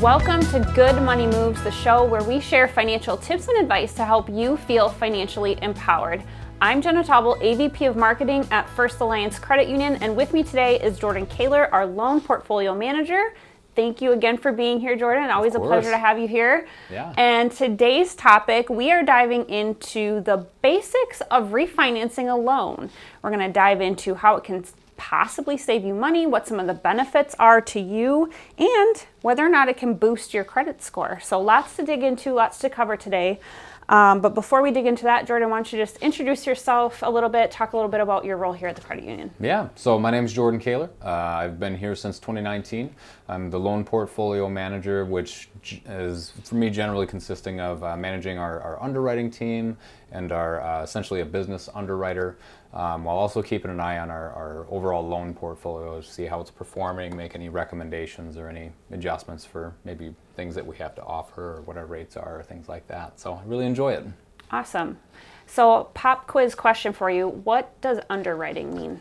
Welcome to Good Money Moves, the show where we share financial tips and advice to help you feel financially empowered. I'm Jenna Tauble, AVP of Marketing at First Alliance Credit Union, and with me today is Jordan Kaler, our loan portfolio manager. Thank you again for being here, Jordan. Always a pleasure to have you here. Yeah. And today's topic, we are diving into the basics of refinancing a loan. We're going to dive into how it can possibly save you money, what some of the benefits are to you, and whether or not it can boost your credit score. So lots to dig into, lots to cover today. But before we dig into that, Jordan, why don't you just introduce yourself a little bit, talk a little bit about your role here at the credit union. Yeah, so my name is Jordan Kaler. I've been here since 2019. I'm the loan portfolio manager, which is, for me, generally consisting of managing our underwriting team and our essentially a business underwriter, while also keeping an eye on our overall loan portfolio to see how it's performing, make any recommendations or any adjustments for maybe things that we have to offer or what our rates are, or things like that. So I really enjoy it. Awesome. So pop quiz question for you. What does underwriting mean?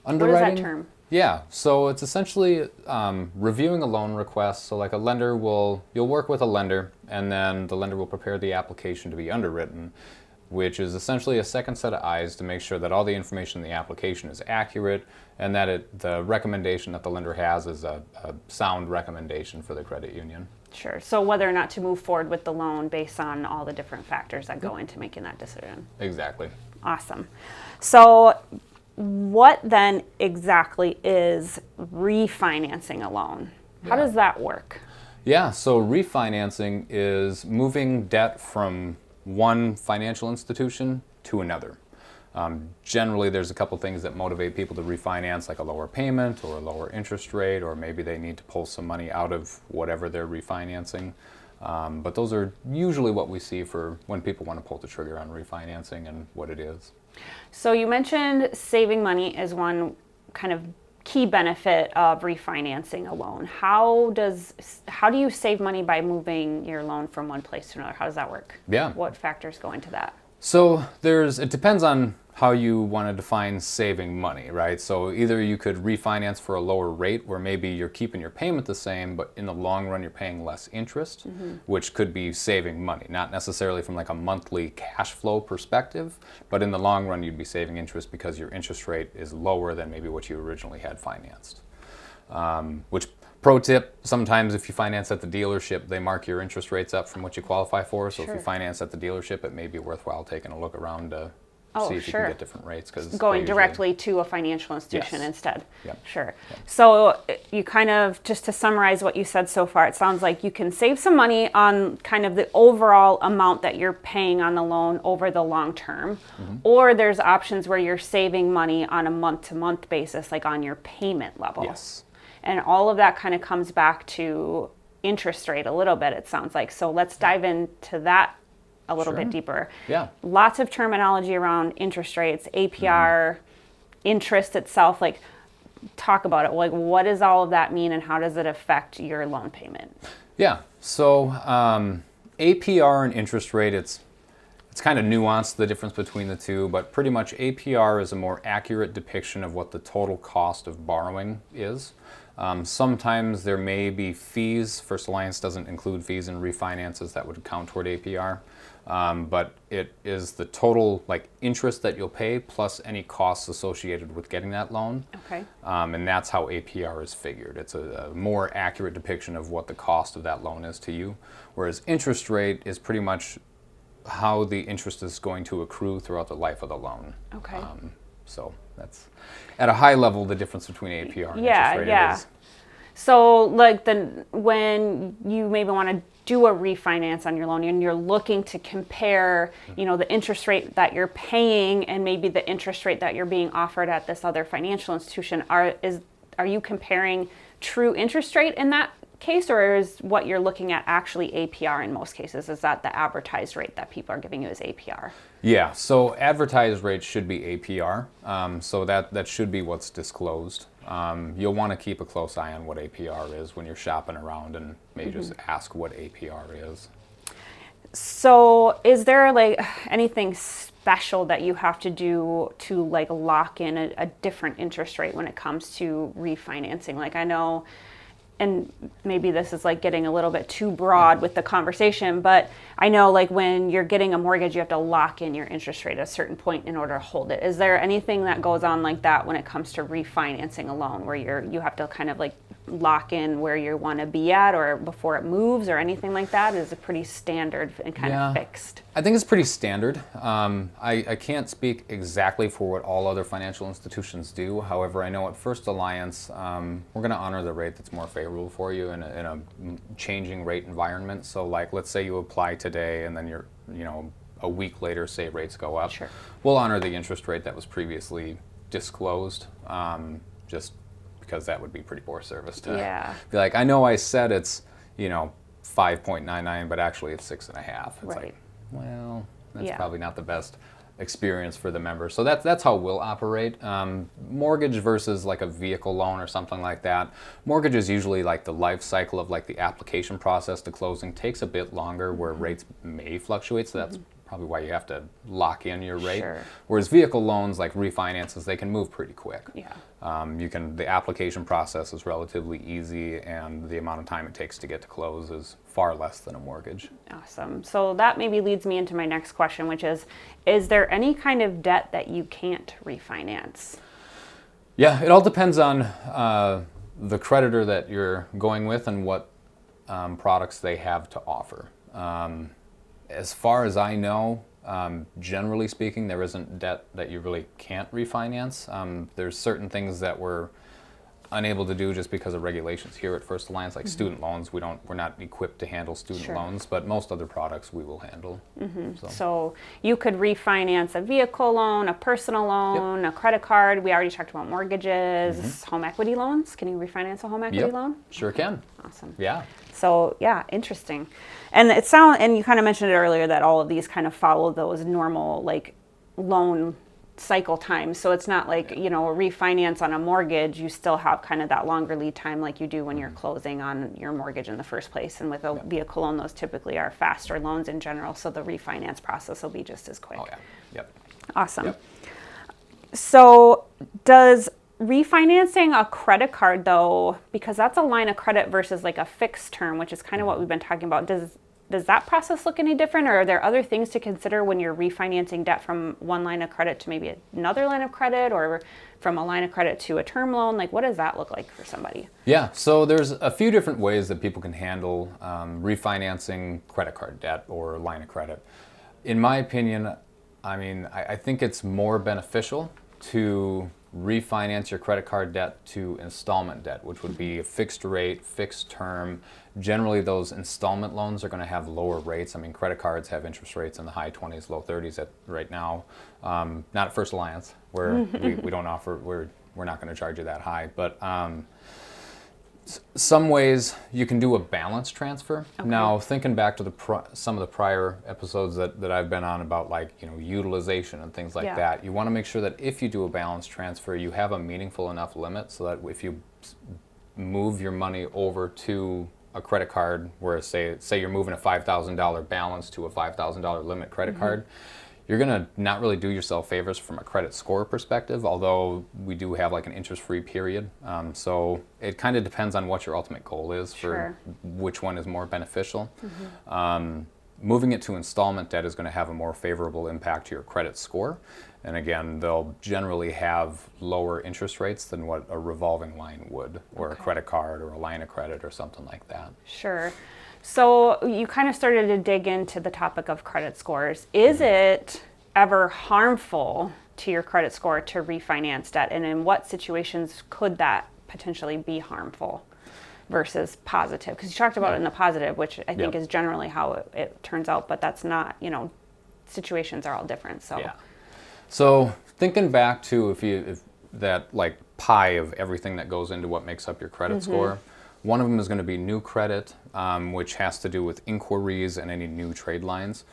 Underwriting? What is that term? Yeah, so it's essentially reviewing a loan request. So like you'll work with a lender, and then the lender will prepare the application to be underwritten, which is essentially a second set of eyes to make sure that all the information in the application is accurate and that the recommendation that the lender has is a sound recommendation for the credit union. Sure. So whether or not to move forward with the loan based on all the different factors that go into making that decision. Exactly. Awesome. So what then exactly is refinancing a loan? How does that work? Yeah, so refinancing is moving debt from one financial institution to another. Generally, there's a couple things that motivate people to refinance, like a lower payment or a lower interest rate, or maybe they need to pull some money out of whatever they're refinancing. But those are usually what we see for when people want to pull the trigger on refinancing and what it is. So you mentioned saving money as one kind of key benefit of refinancing a loan. How do you save money by moving your loan from one place to another? How does that work? Yeah. What factors go into that? So it depends on how you want to define saving money, right? So either you could refinance for a lower rate where maybe you're keeping your payment the same, but in the long run you're paying less interest, which could be saving money, not necessarily from like a monthly cash flow perspective, but in the long run you'd be saving interest because your interest rate is lower than maybe what you originally had financed. Which, pro tip, sometimes if you finance at the dealership, they mark your interest rates up from what you qualify for. So if you finance at the dealership, it may be worthwhile taking a look around to see if you can get different rates. Going directly to a financial institution instead. Yep. Sure. So you kind of, just to summarize what you said so far, it sounds like you can save some money on kind of the overall amount that you're paying on the loan over the long term, or there's options where you're saving money on a month-to-month basis, like on your payment level. Yes. And all of that kind of comes back to interest rate a little bit, it sounds like. So let's dive into that a little bit deeper. Yeah. Lots of terminology around interest rates, APR, interest itself. Like, talk about it. Like, what does all of that mean and how does it affect your loan payment? Yeah. So APR and interest rate, it's kind of nuanced, the difference between the two, but pretty much APR is a more accurate depiction of what the total cost of borrowing is. Sometimes there may be fees. First Alliance doesn't include fees in refinances that would count toward APR, but it is the total interest that you'll pay plus any costs associated with getting that loan. Okay. And that's how APR is figured. It's a more accurate depiction of what the cost of that loan is to you, whereas interest rate is pretty much how the interest is going to accrue throughout the life of the loan. Okay. So that's, at a high level, the difference between APR and interest rate. Yeah. So when you maybe want to do a refinance on your loan and you're looking to compare, the interest rate that you're paying and maybe the interest rate that you're being offered at this other financial institution, are you comparing true interest rate in that case, or is what you're looking at actually APR in most cases? Is that the advertised rate that people are giving you as APR? Yeah, so advertised rates should be APR, so that should be what's disclosed. You'll want to keep a close eye on what APR is when you're shopping around, and maybe just ask what APR is. So is there anything special that you have to do to lock in a different interest rate when it comes to refinancing? I know and maybe this is like getting a little bit too broad with the conversation, but I know like when you're getting a mortgage, you have to lock in your interest rate at a certain point in order to hold it. Is there anything that goes on like that when it comes to refinancing a loan, where you have to kind of like lock in where you want to be at or before it moves or anything like that? Is it pretty standard and kind of fixed? I think it's pretty standard. I can't speak exactly for what all other financial institutions do. However, I know at First Alliance, we're going to honor the rate that's more favorable for you in a changing rate environment. So like, let's say you apply today and then you're, a week later, say rates go up. Sure. We'll honor the interest rate that was previously disclosed, just because that would be pretty poor service to be like, I know I said it's, 5.99, but actually it's 6.5. It's like, well, that's probably not the best experience for the member. So that's how we'll operate. Mortgage versus like a vehicle loan or something like that. Mortgage is usually like the life cycle of like the application process to closing takes a bit longer, where rates may fluctuate. So that's probably why you have to lock in your rate. Sure. Whereas vehicle loans, like refinances, they can move pretty quick. Yeah. The application process is relatively easy, and the amount of time it takes to get to close is far less than a mortgage. Awesome. So that maybe leads me into my next question, which is there any kind of debt that you can't refinance? Yeah, it all depends on the creditor that you're going with and what products they have to offer. As far as I know, generally speaking, there isn't debt that you really can't refinance. There's certain things that we're unable to do just because of regulations here at First Alliance, like student loans. We're not equipped to handle student loans, but most other products we will handle. So you could refinance a vehicle loan, a personal loan, a credit card. We already talked about mortgages, home equity loans. Can you refinance a home equity loan? Sure can. Awesome. Yeah. So yeah, interesting. And and you kind of mentioned it earlier that all of these kind of follow those normal like loan cycle times. So it's not like, a refinance on a mortgage, you still have kind of that longer lead time like you do when you're closing on your mortgage in the first place. And with a vehicle loan, those typically are faster loans in general. So the refinance process will be just as quick. Oh yeah. Yep. Awesome. Yep. So does refinancing a credit card though, because that's a line of credit versus like a fixed term, which is kind of what we've been talking about, does that process look any different, or are there other things to consider when you're refinancing debt from one line of credit to maybe another line of credit, or from a line of credit to a term loan? Like, what does that look like for somebody? Yeah, so there's a few different ways that people can handle refinancing credit card debt or line of credit. In my opinion, I think it's more beneficial to refinance your credit card debt to installment debt, which would be a fixed rate, fixed term. Generally, those installment loans are going to have lower rates. Credit cards have interest rates in the high 20s, low 30s right now. Not at First Alliance, where we don't offer, we're not going to charge you that high. But some ways you can do a balance transfer. Okay. Now, thinking back to some of the prior episodes that I've been on about utilization and things like that, you want to make sure that if you do a balance transfer, you have a meaningful enough limit so that if you move your money over to a credit card, where say you're moving a $5,000 balance to a $5,000 limit credit card, you're going to not really do yourself favors from a credit score perspective, although we do have like an interest-free period. So it kind of depends on what your ultimate goal is for which one is more beneficial. Moving it to installment debt is going to have a more favorable impact to your credit score. And again, they'll generally have lower interest rates than what a revolving line would, or a credit card or a line of credit or something like that. Sure. So you kind of started to dig into the topic of credit scores. Is it ever harmful to your credit score to refinance debt? And in what situations could that potentially be harmful versus positive? Because you talked about it in the positive, which I think is generally how it turns out, but that's not, situations are all different. So. Yeah. So thinking back to if that like pie of everything that goes into what makes up your credit score, one of them is going to be new credit, which has to do with inquiries and any new trade lines.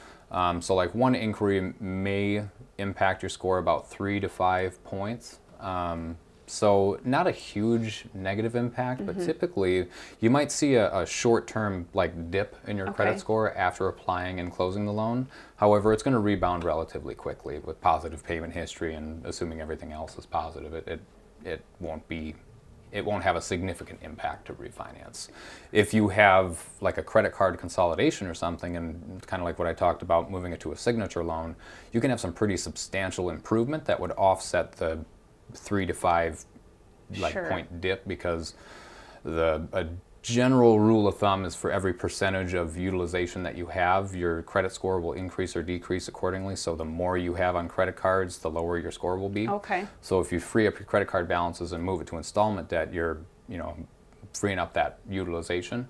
So like one inquiry may impact your score about 3 to 5 points. So not a huge negative impact, but typically you might see a short-term like dip in your credit score after applying and closing the loan. However, it's going to rebound relatively quickly with positive payment history, and assuming everything else is positive, it won't be it won't have a significant impact to refinance. If you have like a credit card consolidation or something, and kind of like what I talked about, moving it to a signature loan, you can have some pretty substantial improvement that would offset the 3 to 5 point dip, because a general rule of thumb is for every percentage of utilization that you have, your credit score will increase or decrease accordingly. So the more you have on credit cards, the lower your score will be. Okay. So if you free up your credit card balances and move it to installment debt, you're freeing up that utilization.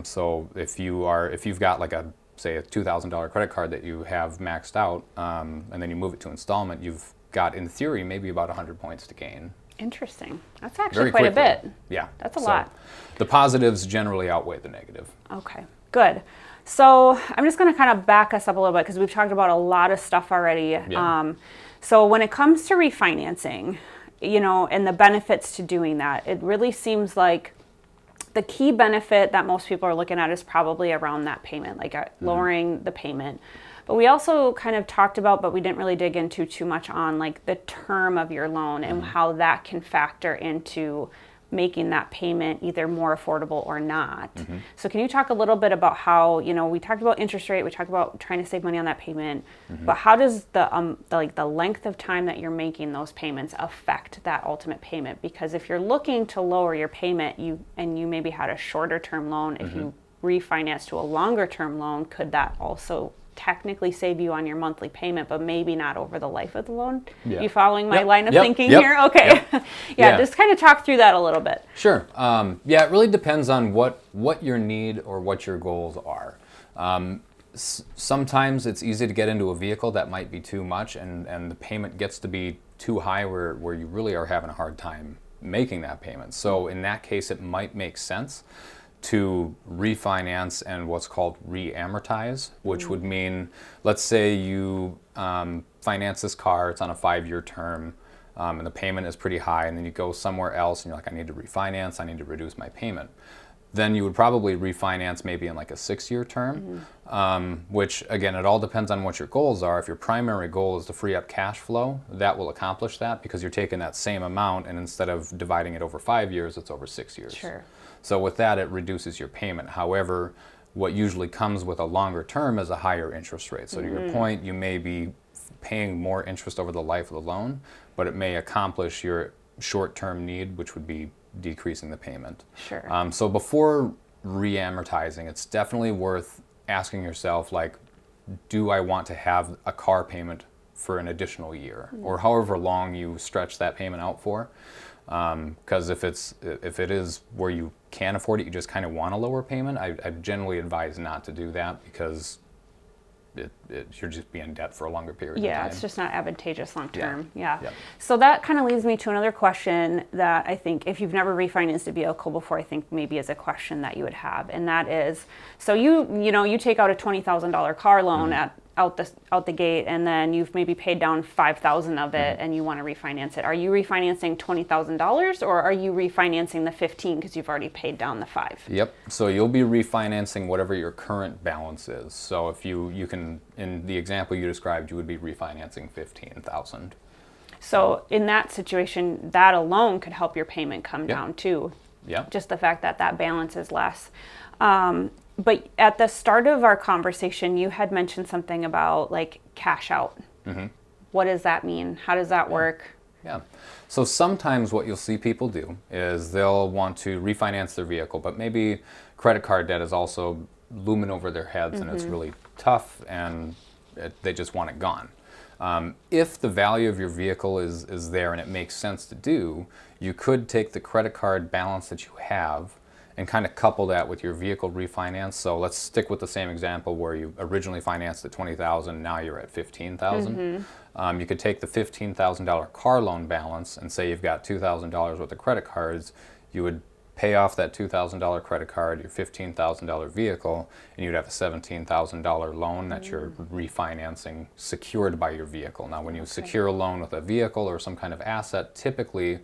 So if you've got like say a $2,000 credit card that you have maxed out, and then you move it to installment, you've got, in theory, maybe about 100 points to gain. Interesting. That's actually quite a bit. Yeah. That's a lot. The positives generally outweigh the negative. Okay, good. So I'm just going to kind of back us up a little bit, because we've talked about a lot of stuff already. Yeah. So when it comes to refinancing, and the benefits to doing that, it really seems like the key benefit that most people are looking at is probably around that payment, like lowering the payment. But we also kind of talked about, but we didn't really dig into too much on, like the term of your loan and how that can factor into making that payment either more affordable or not. So can you talk a little bit about how, we talked about interest rate, we talked about trying to save money on that payment, but how does the length of time that you're making those payments affect that ultimate payment? Because if you're looking to lower your payment, you maybe had a shorter term loan, if you refinance to a longer term loan, could that also technically save you on your monthly payment, but maybe not over the life of the loan? Yeah. You following my line of thinking here? Okay. Yeah, just kind of talk through that a little bit. Sure. It really depends on what your need or what your goals are. Sometimes it's easy to get into a vehicle that might be too much, and the payment gets to be too high where you really are having a hard time making that payment. So in that case, it might make sense to refinance and what's called re-amortize, which would mean, let's say you finance this car, it's on a 5-year term, and the payment is pretty high, and then you go somewhere else and you're like, I need to refinance, I need to reduce my payment. Then you would probably refinance maybe in like a 6-year term, which again, it all depends on what your goals are. If your primary goal is to free up cash flow, that will accomplish that, because you're taking that same amount and instead of dividing it over 5 years, it's over 6 years. Sure. So with that, it reduces your payment. However, what usually comes with a longer term is a higher interest rate. So to your point, you may be paying more interest over the life of the loan, but it may accomplish your short-term need, which would be decreasing the payment. Sure. So before re-amortizing, it's definitely worth asking yourself, like, do I want to have a car payment for an additional year, or however long you stretch that payment out for? Because if it is where you can afford it, you just kind of want a lower payment, I generally advise not to do that, because you're just be in debt for a longer period of time. Yeah, it's just not advantageous long term. Yeah. Yep. So that kind of leads me to another question that I think, if you've never refinanced a vehicle before, I think maybe is a question that you would have, and that is, so you take out a $20,000 car loan out the gate, and then you've maybe paid down $5,000 of it, and you want to refinance it. Are you refinancing $20,000, or are you refinancing the 15 because you've already paid down the 5? Yep. So you'll be refinancing whatever your current balance is. So if you can, in the example you described, you would be refinancing $15,000. So in that situation, that alone could help your payment come down too. Yeah. Just the fact that that balance is less. But at the start of our conversation, you had mentioned something about like cash out. What does that mean? How does that work? Yeah. So sometimes what you'll see people do is they'll want to refinance their vehicle, but maybe credit card debt is also looming over their heads, and it's really tough, and they just want it gone. If the value of your vehicle is there and it makes sense to do, you could take the credit card balance that you have and kind of couple that with your vehicle refinance. So let's stick with the same example where you originally financed at $20,000, now you're at $15,000. You could take the $15,000 car loan balance and say you've got $2,000 worth of credit cards. You would pay off that $2,000 credit card, your $15,000 vehicle, and you'd have a $17,000 loan that you're refinancing secured by your vehicle. Now, when you secure a loan with a vehicle or some kind of asset, typically,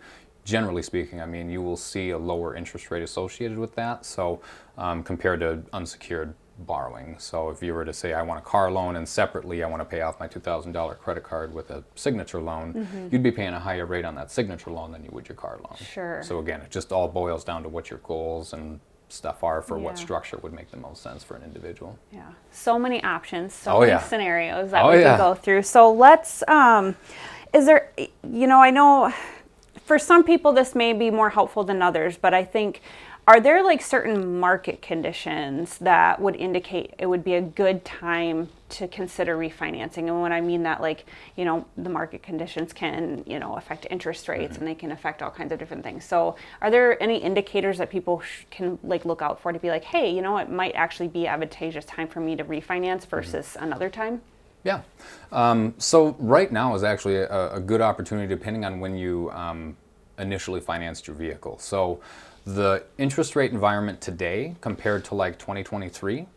generally speaking, you will see a lower interest rate associated with that. So compared to unsecured borrowing. So if you were to say, I want a car loan and separately I want to pay off my $2,000 credit card with a signature loan, you'd be paying a higher rate on that signature loan than you would your car loan. Sure. So again, it just all boils down to what your goals and stuff are for what Yeah. structure would make the most sense for an individual. Yeah. So many options, so Oh, many yeah. scenarios that Oh, we yeah. could go through. So let's, is there, I know for some people this may be more helpful than others, but I think, are there like certain market conditions that would indicate it would be a good time to consider refinancing? And when I mean that, like, the market conditions can, affect interest rates and they can affect all kinds of different things. So are there any indicators that people can like look out for to be like, hey, it might actually be advantageous time for me to refinance versus another time? Yeah. So right now is actually a good opportunity depending on when you initially financed your vehicle. So the interest rate environment today compared to like 2023,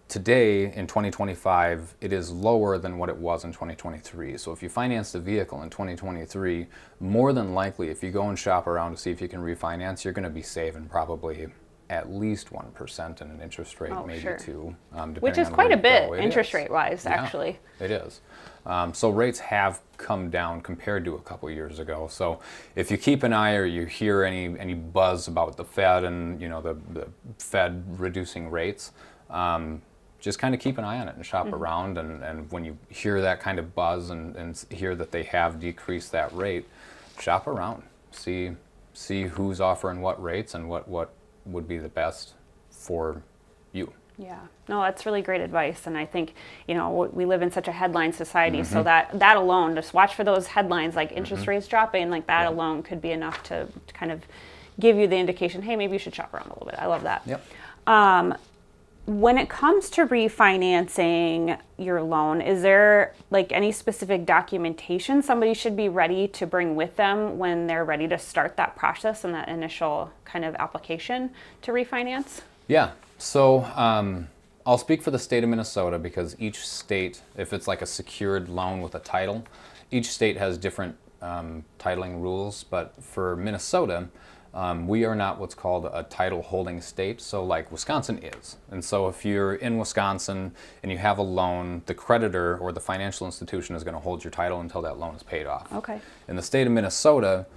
today in 2025, it is lower than what it was in 2023. So if you financed a vehicle in 2023, more than likely, if you go and shop around to see if you can refinance, you're going to be saving probably at least 1% in an interest rate, maybe sure. 2%, Which depending is on quite a where you bit go. interest rate wise, Yeah, actually. it is. So rates have come down compared to a couple years ago. So if you keep an eye or you hear any buzz about the Fed and the Fed reducing rates, just kind of keep an eye on it and shop around. And when you hear that kind of buzz and hear that they have decreased that rate, shop around. See who's offering what rates and what would be the best for you. Yeah, no, that's really great advice. And I think, we live in such a headline society, so that alone, just watch for those headlines like interest rates dropping, like that alone could be enough to kind of give you the indication, hey, maybe you should shop around a little bit. I love that. Yep. When it comes to refinancing your loan, is there like any specific documentation somebody should be ready to bring with them when they're ready to start that process and that initial kind of application to refinance? Yeah. So I'll speak for the state of Minnesota because each state, if it's like a secured loan with a title, each state has different titling rules. But for Minnesota, we are not what's called a title holding state. So like Wisconsin is. And so if you're in Wisconsin and you have a loan, the creditor or the financial institution is going to hold your title until that loan is paid off. Okay. In the state of Minnesota,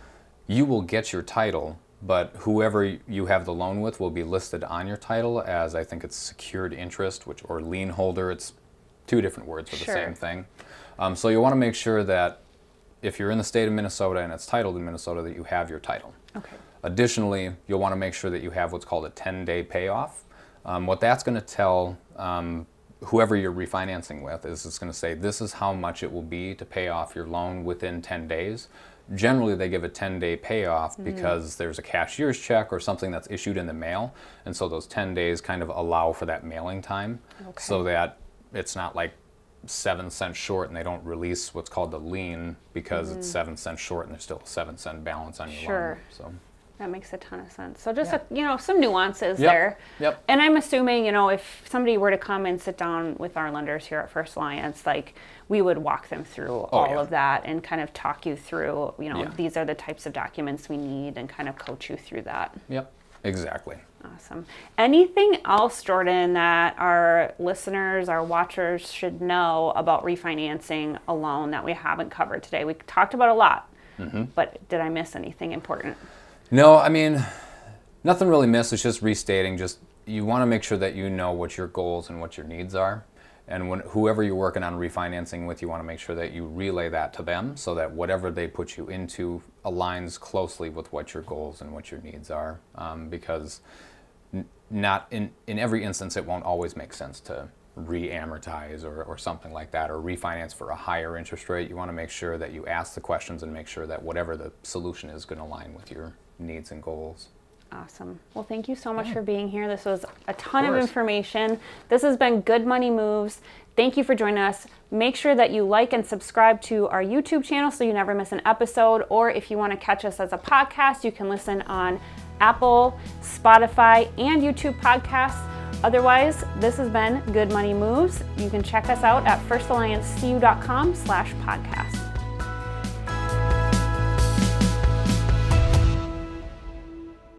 you will get your title, but whoever you have the loan with will be listed on your title as, I think it's secured interest, or lien holder. It's two different words for the same thing. So you want to make sure that if you're in the state of Minnesota and it's titled in Minnesota, that you have your title. Okay. Additionally, you'll want to make sure that you have what's called a 10-day payoff. What that's going to tell whoever you're refinancing with is it's going to say this is how much it will be to pay off your loan within 10 days. Generally, they give a 10-day payoff because there's a cashier's check or something that's issued in the mail. And so those 10 days kind of allow for that mailing time so that it's not like 7 cents short and they don't release what's called the lien because it's 7 cents short and there's still a 7-cent balance on your loan. So that makes a ton of sense. So just, some nuances Yep. there. Yep. And I'm assuming, if somebody were to come and sit down with our lenders here at First Alliance, like we would walk them through all of that and kind of talk you through, these are the types of documents we need and kind of coach you through that. Yep, exactly. Awesome. Anything else, Jordan, that our listeners, our watchers should know about refinancing a loan that we haven't covered today? We talked about a lot, but did I miss anything important? No, I mean, nothing really missed. It's just restating. Just you want to make sure that you know what your goals and what your needs are. And whoever you're working on refinancing with, you want to make sure that you relay that to them so that whatever they put you into aligns closely with what your goals and what your needs are. Because not in every instance, it won't always make sense to re-amortize or something like that, or refinance for a higher interest rate. You want to make sure that you ask the questions and make sure that whatever the solution is going to align with your needs and goals. Awesome. Well, thank you so much for being here. This was a ton of information. This has been Good Money Moves. Thank you for joining us. Make sure that you like and subscribe to our YouTube channel so you never miss an episode. Or if you want to catch us as a podcast, you can listen on Apple, Spotify, and YouTube podcasts. Otherwise, this has been Good Money Moves. You can check us out at firstalliancecu.com/podcast.